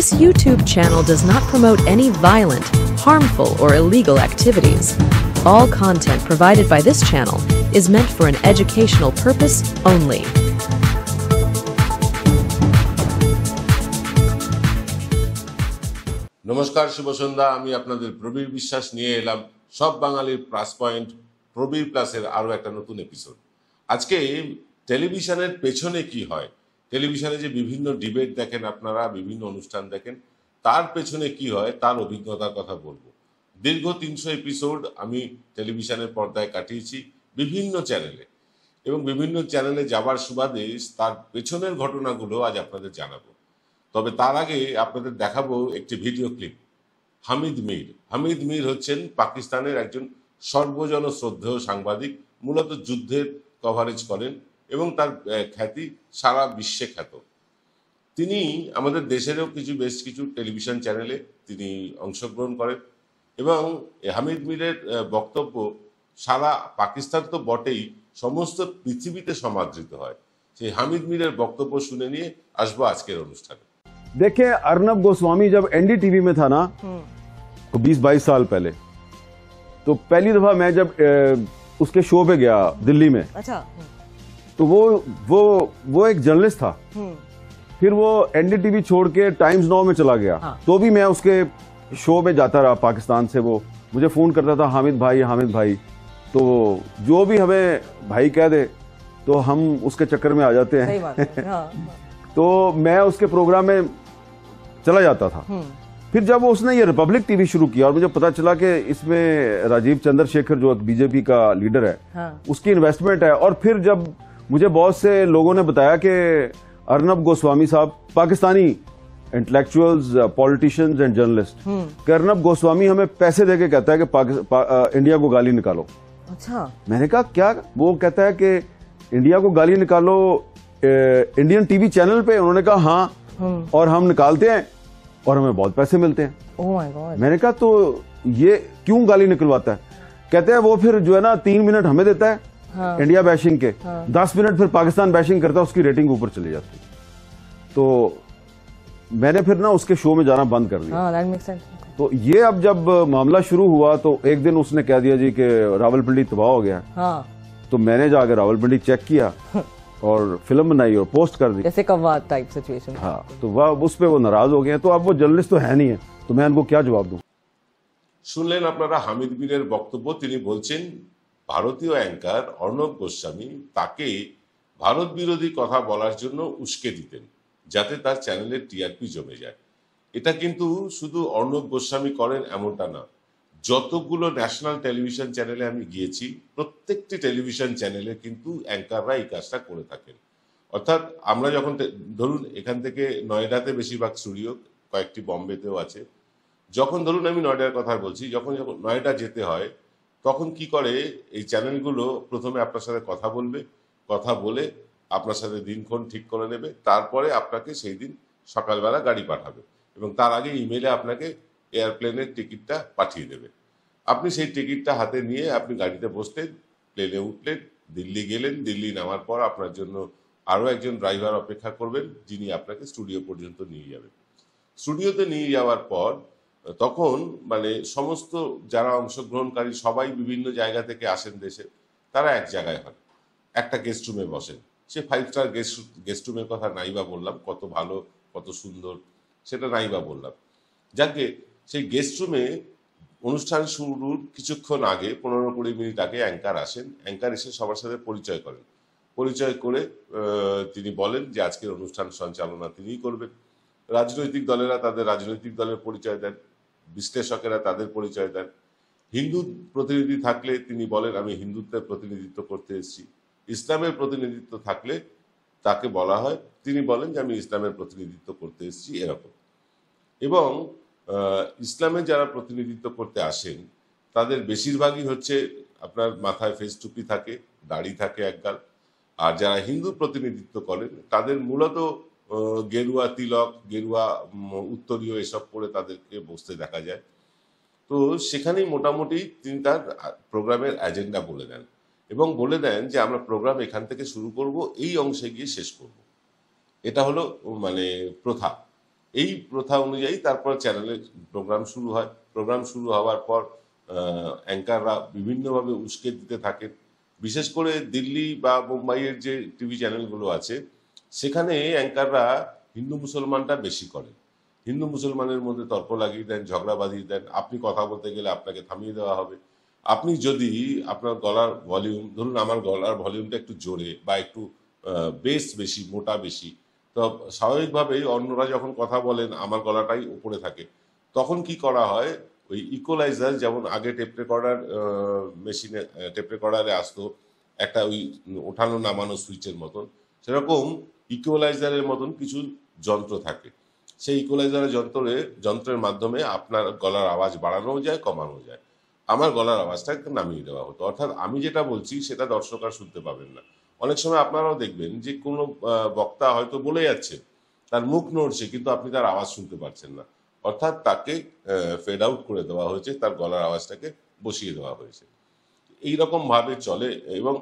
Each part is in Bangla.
This YouTube channel does not promote any violent, harmful, or illegal activities. All content provided by this channel is meant for an educational purpose only. নমস্কার, শুভ সন্ধ্যা। আমি আপনাদের প্রবীর বিশ্বাস নিয়ে এলাম সব বাঙালির প্লাস পয়েন্ট প্রবীর প্লাসের আরও একটা নতুন এপিসোড। আজকে টেলিভিশনের পেছনে কি হয়, টেলিভিশনে যে বিভিন্ন ডিবেট দেখেন আপনারা, বিভিন্ন অনুষ্ঠান দেখেন, তার পেছনে কি হয় তার অভিজ্ঞতার কথা বলবো। দীর্ঘ 300 এপিসোড আমি টেলিভিশনের পর্দায় কাটিয়েছি বিভিন্ন চ্যানেলে, এবং বিভিন্ন চ্যানেলে যাবার সুবাদে তার পেছনের ঘটনাগুলো আজ আপনাদের জানাবো। তবে তার আগে আপনাদের দেখাবো একটি ভিডিও ক্লিপ। হামিদ মীর। হামিদ মীর হচ্ছেন পাকিস্তানের একজন সর্বজন শ্রদ্ধেয় সাংবাদিক, মূলত যুদ্ধের কভারেজ করেন এবং তার খ্যাতি সারা বিশ্বে খ্যাত। তিনি আমাদের দেশেরও বেশ কিছু টেলিভিশন চ্যানেলে তিনি অংশগ্রহণ করেন, এবং হামিদ মীরের বক্তব্য সারা পাকিস্তান তো বটেই, সমস্ত পৃথিবীতে সমাদৃত হয়। সেই হামিদ মীরের বক্তব্য শুনে নিয়ে আসবো আজকের অনুষ্ঠানে। देखे अर्नब गोस्वामी जब एनडीटीवी में था ना, तो 20-22 साल पहले, तो पहली दफा मैं जब उसके शो पे गया दिल्ली में। अच्छा। तो वो एक जर्नलिस्ट था। फिर वो एनडीटीवी छोड़ के टाइम्स नाउ में चला गया। हाँ। तो भी मैं उसके शो में जाता रहा पाकिस्तान से। वो मुझे फोन करता था, हामिद भाई। तो जो भी हमें भाई कह दे तो हम उसके चक्कर में आ जाते हैं। सही बात है। हाँ। तो मैं उसके प्रोग्राम में चला जाता था। फिर जब उसने ये रिपब्लिक टीवी शुरू किया और मुझे पता चला कि इसमें राजीव चंद्रशेखर जो बीजेपी का लीडर है, हाँ। उसकी इन्वेस्टमेंट है, और फिर जब मुझे बहुत से लोगों ने बताया कि अर्नब गोस्वामी साहब Pakistani intellectuals, politicians and journalist, Arnab Goswami हमें पैसे देके कहता है कि इंडिया को गाली निकालो। अच्छा। मैंने कहा क्या? वो कहता है कि इंडिया को गाली निकालो इंडियन टीवी चैनल पे। उन्होंने कहा हाँ, और हम निकालते हैं और हमें बहुत पैसे मिलते हैं। Oh my God. मैंने कहा तो ये क्यों गाली निकलवाता है? कहते हैं वो फिर जो है ना 3 मिनट हमें देता है, हाँ। इंडिया बैशिंग के, हाँ। 10 मिनट फिर पाकिस्तान बैशिंग करता है, उसकी रेटिंग ऊपर चली जाती है। तो मैंने फिर ना उसके शो में जाना बंद कर दिया। हाँ, that makes sense। तो ये अब जब मामला शुरू हुआ तो एक दिन उसने कह दिया जी कि रावलपिंडी तबाह हो गया। हाँ। तो मैंने जाकर रावलपिंडी चेक किया और फिल्म बनाई और पोस्ट कर दी, जैसे कव्वाद टाइप सिचुएशन। हाँ। तो वह उस पे वो नाराज हो गए। तो अब वो जर्नलिस्ट तो है नहीं है, तो मैं उनको क्या जवाब दूं? শুনলেন আপনারা হামিদ মীরের বক্তব্য। তিনি বলছেন ভারতীয় অ্যাঙ্কার অর্ণব গোস্বামী তাকে ভারত বিরোধী কথা বলার জন্য উস্কে দিতেন, যাতে তার চ্যানেলের টিআরপি জমে যায়। এটা কিন্তু শুধু অর্ণব গোস্বামী করেন এমনটা না। যতগুলো ন্যাশনাল টেলিভিশন চ্যানেলে আমি গিয়েছি, প্রত্যেকটি টেলিভিশন চ্যানেলে কিন্তু অ্যাঙ্কাররা এই কাজটা করে থাকেন। অর্থাৎ আমরা যখন ধরুন এখান থেকে নয়ডাতে বেশিরভাগ স্টুডিও, কয়েকটি বম্বেতেও আছে। যখন ধরুন আমি নয়ডার কথা বলছি, যখন নয়ডা যেতে হয় তখন কি করে এই চ্যানেলগুলো প্রথমে আপনার সাথে কথা বলবে, কথা বলে আপনার সাথে দিনক্ষণ ঠিক করে নেবে, তারপরে আপনাকে সেই দিন সকালবেলা গাড়ি পাঠাবে, এবং তার আগে ইমেলে আপনাকে এয়ারপ্লেনের টিকিটটা পাঠিয়ে দেবে। আপনি সেই টিকিটটা হাতে নিয়ে আপনি গাড়িতে বসলেন, প্লেনে উঠলেন, দিল্লি গেলেন। দিল্লি নামার পর আপনার জন্য আরও একজন ড্রাইভার অপেক্ষা করবেন, যিনি আপনাকে স্টুডিও পর্যন্ত নিয়ে যাবেন। স্টুডিওতে নিয়ে যাওয়ার পর তখন সমস্ত যারা অংশগ্রহণকারী সবাই বিভিন্ন জায়গা থেকে আসেন দেশে, তারা এক জায়গায় হন, একটা গেস্ট রুমে বসেন। সে 5 স্টার গেস্ট রুমের কথা নাইবা বললাম, কত ভালো কত সুন্দর সেটা নাইবা বললাম। যাকে সেই গেস্ট রুমে অনুষ্ঠান শুরুর কিছুক্ষণ আগে 15-20 মিনিট আগে অ্যাঙ্কার আসেন। অ্যাঙ্কার এসে সবার সাথে পরিচয় করেন। পরিচয় করে তিনি বলেন যে আজকের অনুষ্ঠান সঞ্চালনা তিনিই করবেন। রাজনৈতিক দলেরা তাদের রাজনৈতিক দলের পরিচয় দেন, বিশ্লেষকেরা তাদের পরিচয় দেন। হিন্দু প্রতিনিধি থাকলে তিনি বলেন আমি হিন্দুত্বের প্রতিনিধিত্ব করতে এসেছি। ইসলামের প্রতিনিধিত্ব থাকলে তাকে বলা হয়, তিনি বলেন যে আমি ইসলামের প্রতিনিধিত্ব করতে এসেছি, এরকম। এবং ইসলামের যারা প্রতিনিধিত্ব করতে আসেন তাদের বেশিরভাগই হচ্ছে আপনার মাথায় ফেস টুপি থাকে, দাড়ি থাকে একগাল। আর যারা হিন্দু প্রতিনিধিত্ব করেন তাদের মূলত গেরুয়া তিলক, গেরুয়া উত্তরীয় এসব পরে তাদেরকে বসতে দেখা যায়। তো সেখানেই মোটামুটি তিনি তার প্রোগ্রামের এজেন্ডা বলে দেন, এবং বলে দেন যে আমরা প্রোগ্রাম এখান থেকে শুরু করব, এই অংশে গিয়ে শেষ করব। এটা হলো প্রথা। এই প্রথা অনুযায়ী তারপর চ্যানেলে প্রোগ্রাম শুরু হয়। প্রোগ্রাম শুরু হওয়ার পর অ্যাঙ্কাররা বিভিন্নভাবে উস্কে দিতে থাকেন। বিশেষ করে দিল্লি বা মুম্বাইয়ের যে টিভি চ্যানেলগুলো আছে সেখানে অ্যাঙ্কাররা হিন্দু মুসলমানটা বেশি করেন। হিন্দু মুসলমানের মধ্যে তর্ক লাগিয়ে দেন, ঝগড়া বাঁধিয়ে দেন। আপনি কথা বলতে গেলে আপনাকে থামিয়ে দেওয়া হবে। আপনি যদি আপনার গলার ভলিউম, ধরুন আমার গলার ভলিউমটা একটু জোরে বা একটু বেস বেশি, মোটা বেশি, তো স্বাভাবিকভাবেই অন্যরা যখন কথা বলেন আমার গলাটাই উপরে থাকে। তখন কি করা হয়, ওই ইকোলাইজার, যেমন আগে টেপ রেকর্ডার মেশিনে, টেপ রেকর্ডারে আসতো একটা ওই ওঠানো নামানো সুইচের মতন, সেরকম ইকুয়ালাইজারের মতন কিছু যন্ত্র থাকে। সেই ইকুয়ালাইজারের যন্ত্রের মাধ্যমে আপনার গলার আওয়াজ বাড়ানো যায়, কমানো যায়। আমার গলার আওয়াজটা একটু নামিয়ে দেওয়া হতো। অর্থাৎ আমি যেটা বলছি সেটা দর্শক আর শুনতে পাবেন না। অনেক সময় আপনারাও দেখবেন যে কোনো বক্তা হয়তো বলে যাচ্ছে, তার মুখ নড়ছে, কিন্তু আপনি তার আওয়াজ শুনতে পাচ্ছেন না। অর্থাৎ তাকে ফেড আউট করে দেওয়া হয়েছে, তার গলার আওয়াজটাকে বসিয়ে দেওয়া হয়েছে। এইরকম ভাবে চলে। এবং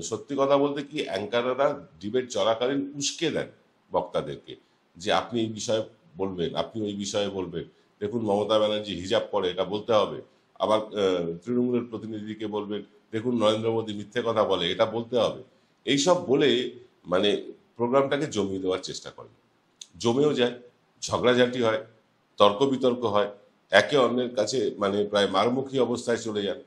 সত্যি কথা বলতে কি, অ্যাঙ্কাররা ডিবেট চলাকালীন উস্কে দেন বক্তাদেরকে যে আপনি এই বিষয়ে বলবেন, আপনি ওই বিষয়ে বলবেন। দেখুন মমতা ব্যানার্জি হিজাব পরে, এটা বলতে হবে। আবার তৃণমূলের প্রতিনিধিকে বলবেন, দেখুন নরেন্দ্র মোদী মিথ্যে কথা বলে, এটা বলতে হবে। এইসব বলে মানে প্রোগ্রামটাকে জমিয়ে দেওয়ার চেষ্টা করেন। জমেও যায়, ঝগড়াঝাটি হয়, তর্ক বিতর্ক হয়, একে অন্যের কাছে মানে প্রায় মারমুখী অবস্থায় চলে যান।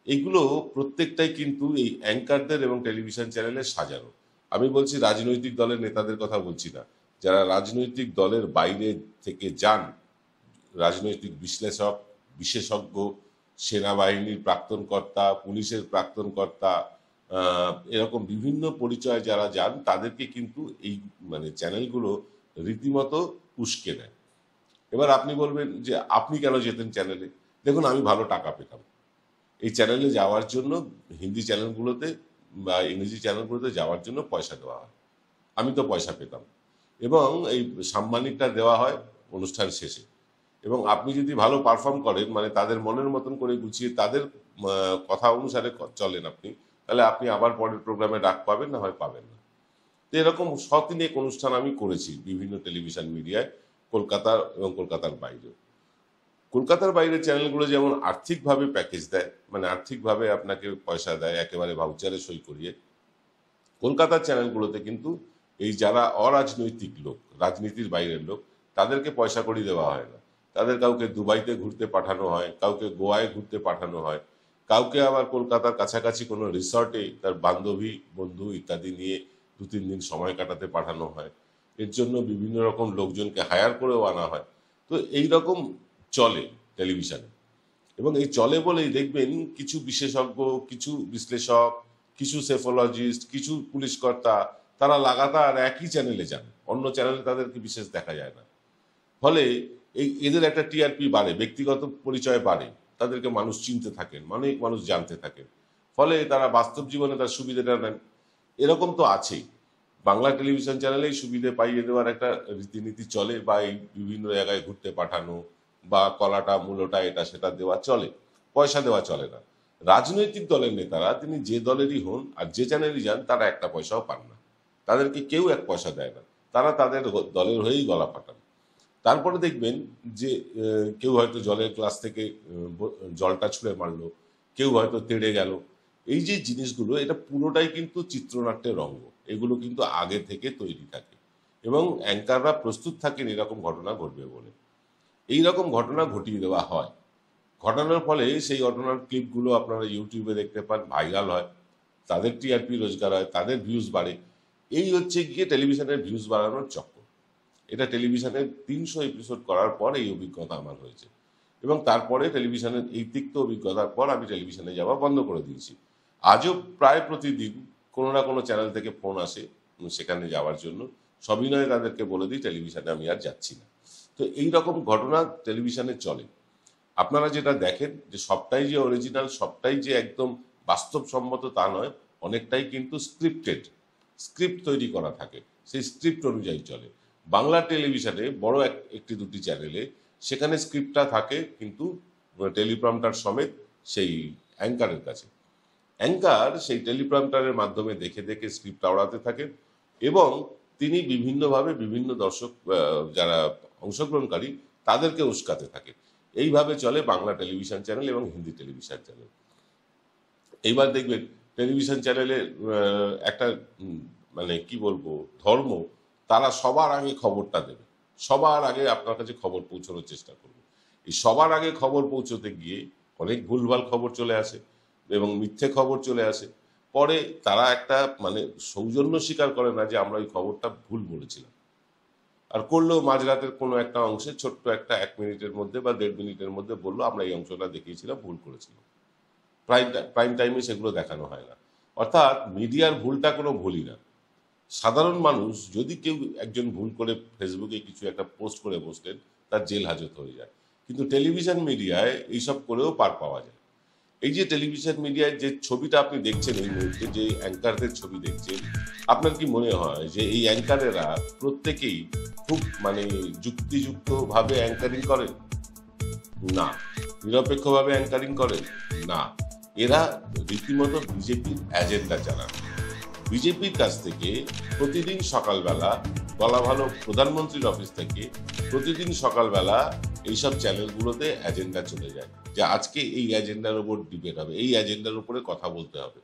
এগুলো প্রত্যেকটাই কিন্তু এই অ্যাঙ্কারদের এবং টেলিভিশন চ্যানেলে সাজানো। আমি বলছি রাজনৈতিক দলের নেতাদের কথা বলছি না, যারা রাজনৈতিক দলের বাইরে থেকে যান, রাজনৈতিক বিশ্লেষক, বিশেষজ্ঞ, সেনাবাহিনীর প্রাক্তন কর্তা, পুলিশের প্রাক্তন কর্তা, এরকম বিভিন্ন পরিচয়ে যারা যান, তাদেরকে কিন্তু এই মানে চ্যানেলগুলো রীতিমতো উস্কে দেয়। এবার আপনি বলবেন যে আপনি কেন যেতেন চ্যানেলে? দেখুন, আমি ভালো টাকা পেতাম এই চ্যানেলে যাওয়ার জন্য। হিন্দি চ্যানেলগুলোতে বা ইংরেজি চ্যানেলগুলোতে যাওয়ার জন্য পয়সা দেওয়া হয়, আমি তো পয়সা পেতাম। এবং এই সাম্মানিকটা দেওয়া হয় অনুষ্ঠান শেষে। এবং আপনি যদি ভালো পারফর্ম করেন, মানে তাদের মনের মতন করে গুছিয়ে তাদের কথা অনুসারে চলেন আপনি, তাহলে আপনি আবার পরের প্রোগ্রামে ডাক পাবেন, না হয় পাবেন না। তো এরকম শতিনেক অনুষ্ঠান আমি করেছি বিভিন্ন টেলিভিশন মিডিয়ায়, কলকাতার এবং কলকাতার বাইরেও। কলকাতার বাইরের চ্যানেলগুলো যেমন আর্থিকভাবে প্যাকেজ দেয়, মানে আর্থিকভাবে আপনাকে পয়সা দেয় একেবারে ভাউচারে সই করিয়ে, কলকাতার চ্যানেলগুলোতে কিন্তু এই যারা অরাজনৈতিক লোক, রাজনীতির বাইরের লোক, তাদেরকে পয়সা কড়ি দেওয়া হয় না। তাদের কাউকে দুবাইতে ঘুরতে পাঠানো হয়, কাউকে গোয়ায় ঘুরতে পাঠানো হয়, কাউকে আবার কলকাতার কাছাকাছি কোনো রিসর্টে তার বান্ধবী, বন্ধু ইত্যাদি নিয়ে 2-3 দিন সময় কাটাতে পাঠানো হয়। এর জন্য বিভিন্ন রকম লোকজনকে হায়ার করেও আনা হয়। তো এই রকম চলে টেলিভিশনে। এবং এই চলে বলেই দেখবেন কিছু বিশেষজ্ঞ, কিছু বিশ্লেষক, কিছু সেফোলজিস্ট, কিছু পুলিশ কর্তা, তারা লাগাতার একই চ্যানেলে যান, অন্য চ্যানেলে তাদেরকে বিশেষ দেখা যায় না। ফলে এদের একটা টিআরপি বাড়ে, ব্যক্তিগত পরিচয় বাড়ে, তাদেরকে মানুষ চিনতে থাকেন, অনেক মানুষ জানতে থাকেন। ফলে তারা বাস্তব জীবনে তার সুবিধাটা নেন। এরকম তো আছেই, বাংলা টেলিভিশন চ্যানেলেই সুবিধে পাইয়ে দেওয়ার একটা রীতিনীতি চলে, বা এই বিভিন্ন জায়গায় ঘুরতে পাঠানো, বা কলাটা মূলটা এটা সেটা দেওয়া চলে, পয়সা দেওয়া চলে না। রাজনৈতিক দলের নেতারা, তিনি যে দলেরই হন আর যে চ্যানেলই যান, তারা একটা পয়সাও পান না, তাদেরকে কেউ এক পয়সা দেয় না, তারা তাদের দলের হয়েই গলা ফাটান। তারপরে দেখবেন যে কেউ হয়তো জলের গ্লাস থেকে জলটা ছুঁড়ে মারলো, কেউ হয়তো তেড়ে গেল। এই যে জিনিসগুলো, এটা পুরোটাই কিন্তু চিত্রনাট্যের অঙ্গ, এগুলো কিন্তু আগে থেকে তৈরি থাকে এবং অ্যাঙ্কাররা প্রস্তুত থাকেন এরকম ঘটনা ঘটবে বলে। এইরকম ঘটনা ঘটিয়ে দেওয়া হয়। ঘটানোর ফলে সেই ঘটনার ক্লিপগুলো আপনারা ইউটিউবে দেখতে পান, ভাইরাল হয়, তাদের টিআরপি রোজগার হয়, তাদের ভিউজ বাড়ে। এই হচ্ছে গিয়ে টেলিভিশনের ভিউজ বাড়ানোর চক্র। এটা টেলিভিশনের 300 এপিসোড করার পর এই অভিজ্ঞতা আমার হয়েছে। এবং তারপরে টেলিভিশনের এই তিক্ত অভিজ্ঞতার পর আমি টেলিভিশনে যাওয়া বন্ধ করে দিয়েছি। আজও প্রায় প্রতিদিন কোনো না কোনো চ্যানেল থেকে ফোন আসে সেখানে যাওয়ার জন্য, সবিনয়ে তাদেরকে বলে দিই টেলিভিশনে আমি আর যাচ্ছি না। তো এই রকম ঘটনা টেলিভিশনে চলে। আপনারা যেটা দেখেন যে সবটাই যে অরিজিনাল, সবটাই যে একদম বাস্তবসম্মত তা নয়, অনেকটাই কিন্তু স্ক্রিপ্ট তৈরি করা থাকে, সেই স্ক্রিপ্ট অনুযায়ী চলে। বাংলা টেলিভিশনে বড় একটি দুটি চ্যানেলে সেখানে স্ক্রিপ্টটা থাকে, কিন্তু টেলিপ্রম্পটার সমেত সেই অ্যাঙ্কারের কাছে। অ্যাঙ্কার সেই টেলিপ্রম্পটারের মাধ্যমে দেখে দেখে স্ক্রিপ্ট আওড়াতে থাকেন এবং তিনি বিভিন্নভাবে বিভিন্ন দর্শক যারা অংশগ্রহণকারী তাদেরকে উস্কাতে থাকে। এইভাবে চলে বাংলা টেলিভিশন চ্যানেল এবং হিন্দি টেলিভিশন চ্যানেল। এইবার দেখবেন টেলিভিশন চ্যানেলে একটা মানে কি বলবো ধর্ম, তারা সবার আগে খবরটা দেবে, সবার আগে আপনার কাছে খবর পৌঁছানোর চেষ্টা করবে। এই সবার আগে খবর পৌঁছতে গিয়ে অনেক ভুলভাল খবর চলে আসে এবং মিথ্যে খবর চলে আসে। পরে তারা একটা মানে সৌজন্য স্বীকার করে না যে আমরা ওই খবরটা ভুল বলেছিলাম, আর করলেও মাঝরাতের কোনো একটা অংশে ছোট্ট একটা 1 মিনিটের মধ্যে বা 1.5 মিনিটের মধ্যে বললো আমরা এই অংশটা দেখিয়েছিলাম, ভুল করেছিলাম। প্রাইম টাইমে সেগুলো দেখানো হয় না। অর্থাৎ মিডিয়ার ভুলটা কোনো ভুলই না। সাধারণ মানুষ যদি কেউ একজন ভুল করে ফেসবুকে কিছু একটা পোস্ট করে বসলেন, তার জেল হাজত হয়ে যায়। কিন্তু টেলিভিশন মিডিয়ায় এইসব করেও পার পাওয়া যায়। এই যে টেলিভিশন মিডিয়ায় যে ছবিটা আপনি দেখছেন, এই মুহূর্তে যে অ্যাঙ্কারদের ছবি দেখছেন, আপনার কি মনে হয় যে এই অ্যাঙ্কারেরা প্রত্যেকেই খুব মানে যুক্তিযুক্তভাবে অ্যাঙ্কারিং করেন? না। নিরপেক্ষভাবে অ্যাঙ্কারিং করেন? না। এরা রীতিমতো বিজেপির এজেন্ডা চালান। বিজেপির কাছ থেকে প্রতিদিন সকালবেলা, বলা ভালো প্রধানমন্ত্রীর অফিস থেকে প্রতিদিন সকালবেলা এইসব চ্যানেলগুলোতে এজেন্ডা চলে যায় যে আজকে এই এজেন্ডার উপর ডিবেট হবে, এই এজেন্ডার উপরে কথা বলতে হবে।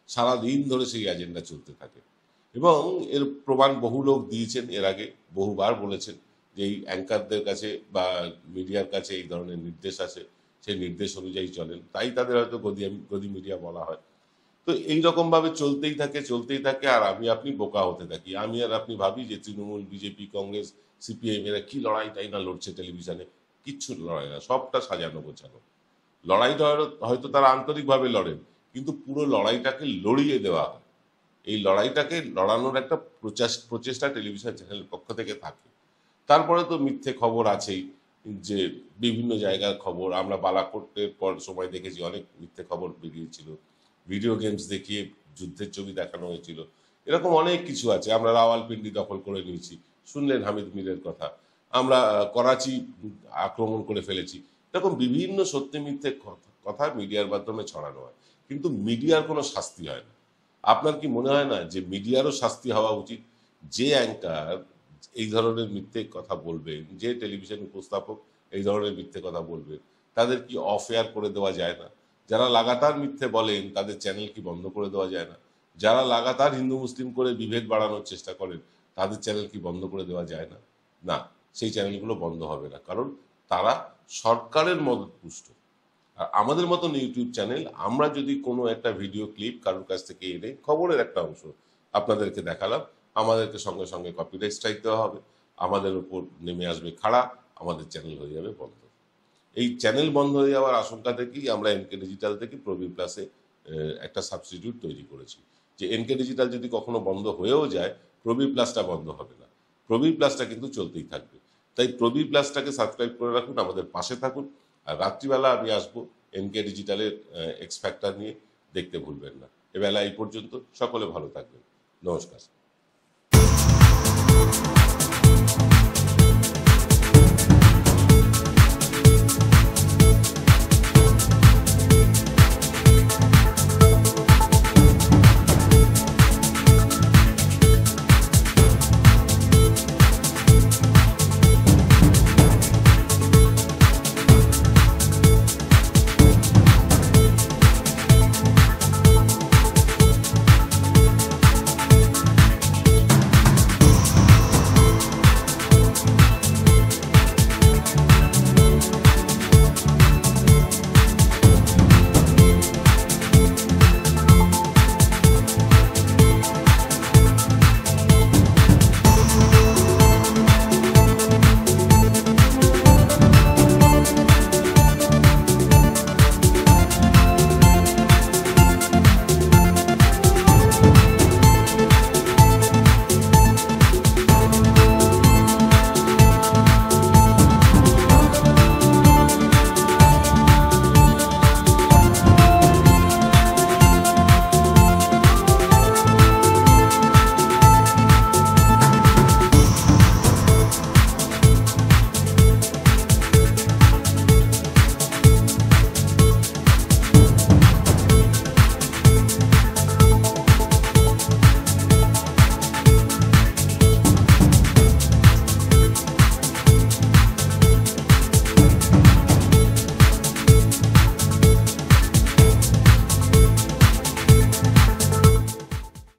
সারাদিন ধরে সেই এজেন্ডা চলতে থাকে এবং এর প্রমাণ বহু লোক দিয়েছেন, এর আগে বহুবার বলেছেন যে এই অ্যাঙ্কারদের কাছে বা মিডিয়ার কাছে এই ধরনের নির্দেশ আছে, সেই নির্দেশ অনুযায়ী চলেন, তাই তাদের হয়তো গদি মিডিয়া বলা হয়। তো এইরকম ভাবে চলতেই থাকে, আর আমি আপনি বোকা হতে থাকি। আমি আর আপনি ভাবি যে তৃণমূল, বিজেপি, কংগ্রেস, সিপিএম এরা কি লড়াইটাই না লড়ছে টেলিভিশনে। কিচ্ছু লড়াই না, সবটা সাজানো গোছানো। লড়াইটা হয়তো তারা আন্তরিকভাবে লড়েন, কিন্তু পুরো লড়াইটাকে লড়িয়ে দেওয়া হয়। এই লড়াইটাকে লড়ানোর একটা প্রচেষ্টা টেলিভিশন চ্যানেলের পক্ষ থেকে থাকে। তারপরে তো মিথ্যে খবর আছেই, যে বিভিন্ন জায়গার খবর। আমরা বালাকোটের পর সময় দেখেছি অনেক মিথ্যে খবর বেরিয়েছিল, ভিডিও গেমস দেখিয়ে যুদ্ধের ছবি দেখানো হয়েছিল, এরকম অনেক কিছু আছে। আমরা রাওয়ালপিন্ডি দখল করে নিয়েছি, শুনলেন হামিদ মিরের কথা। আমরা করাচি আক্রমণ করে ফেলেছি। এরকম বিভিন্ন সত্যি মিথ্যে কথা মিডিয়ার মাধ্যমে ছড়ানো হয়, কিন্তু মিডিয়ার কোনো শাস্তি হয় না। আপনার কি মনে হয় না যে মিডিয়ারও শাস্তি হওয়া উচিত? যে অ্যাঙ্কার এই ধরনের মিথ্যে কথা বলবেন, যে টেলিভিশন উপস্থাপক এই ধরনের মিথ্যে কথা বলবেন, তাদের কি অফ এয়ার করে দেওয়া যায় না? যারা লাগাতার মিথ্যে বলেন তাদের চ্যানেল কি বন্ধ করে দেওয়া যায় না? যারা লাগাতার হিন্দু মুসলিম করে বিভেদ বাড়ানোর চেষ্টা করেন তাদের চ্যানেল কি বন্ধ করে দেওয়া যায় না? না, সেই চ্যানেলগুলো বন্ধ হবে না, কারণ তারা সরকারের মদতপুষ্ট। আর আমাদের মতন ইউটিউব চ্যানেল, আমরা যদি কোনো একটা ভিডিও ক্লিপ কারোর কাছ থেকে এনে খবরের একটা অংশ আপনাদেরকে দেখালাম, আমাদেরকে সঙ্গে সঙ্গে কপিরাইট স্ট্রাইক দেওয়া হবে, আমাদের উপর নেমে আসবে খাড়া, আমাদের চ্যানেল হয়ে যাবে বন্ধ। এই চ্যানেল বন্ধ হয়ে যাওয়ার আশঙ্কা থেকেই আমরা এনকে ডিজিটাল থেকে প্রবীর প্লাসে একটা সাবস্টিটিউট তৈরি করেছি, যে এনকে ডিজিটাল যদি কখনো বন্ধ হয়েও যায়, প্রবীর প্লাসটা বন্ধ হবে না, প্রবীর প্লাসটা কিন্তু চলতেই থাকবে। তাই প্রবীর প্লাসটাকে সাবস্ক্রাইব করে রাখুন, আমাদের পাশে থাকুন। আর রাত্রিবেলা আমি আসবো এনকে ডিজিটালের এক্স ফ্যাক্টর নিয়ে, দেখতে ভুলবেন না। এবেলা এই পর্যন্ত, সকলে ভালো থাকবেন, নমস্কার।